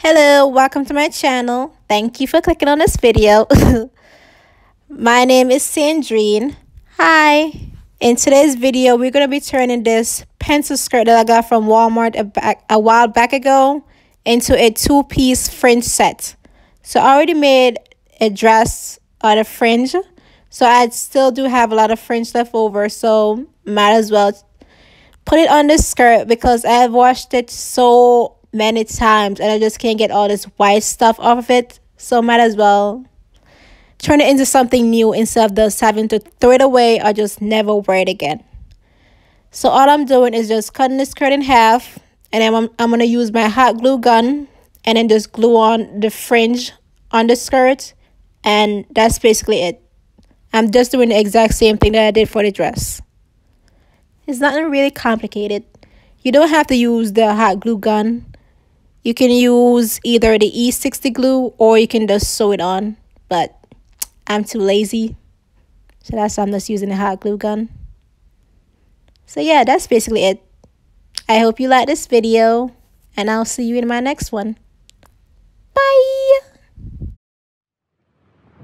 Hello, welcome to my channel. Thank you for clicking on this video. My name is Sandrine. Hi. In today's video, we're going to be turning this pencil skirt that I got from Walmart a while back ago into a two-piece fringe set. So I already made a dress out of fringe. So I still do have a lot of fringe left over. So might as well put it on this skirt because I've washed it so many times and I just can't get all this white stuff off of it. So might as well turn it into something new instead of just having to throw it away or just never wear it again. So all I'm doing is just cutting the skirt in half, and then I'm going to use my hot glue gun and then just glue on the fringe on the skirt, and that's basically it. I'm just doing the exact same thing that I did for the dress. It's nothing really complicated. You don't have to use the hot glue gun. You can use either the E60 glue or you can just sew it on. But I'm too lazy. So that's why I'm just using the hot glue gun. So yeah, that's basically it. I hope you like this video. And I'll see you in my next one. Bye!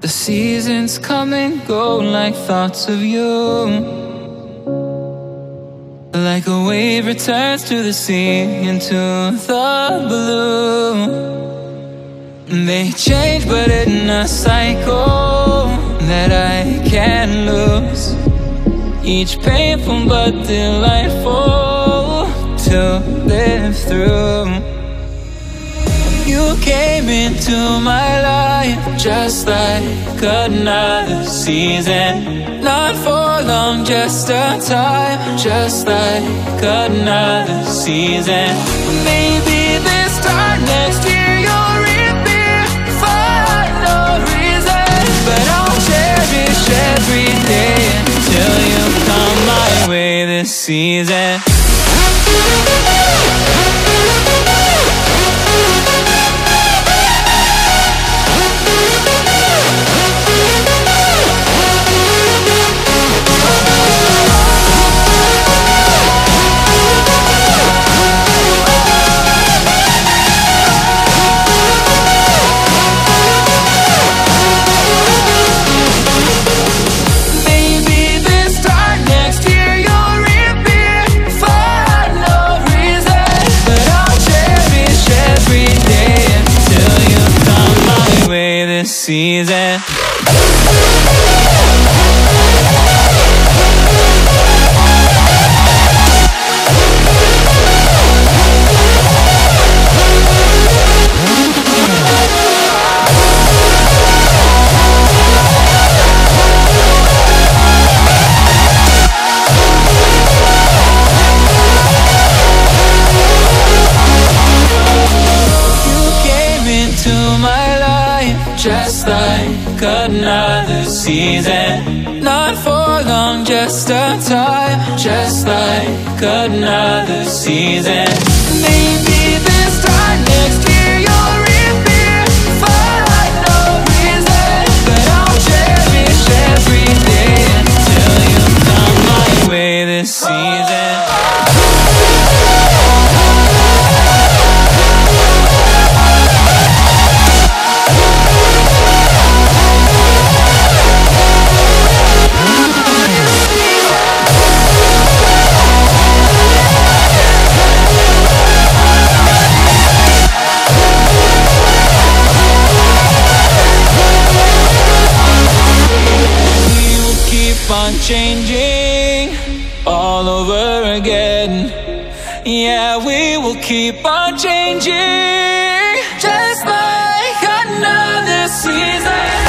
The seasons come and go like thoughts of you. Like a wave returns to the sea into the blue. They change but in a cycle that I can't lose. Each painful but delightful to live through. You came into my life just like another season. Not for long, just a time, just like another season. Maybe this time next year you'll reappear for no reason. But I'll cherish every day until you come my way this season. Season. Just like another season. Not for long, just a time. Just like another season. Maybe this time next year you'll reappear for no reason. But I'll cherish every day until you come my way this season. Changing all over again. Yeah, we will keep on changing, just like another season.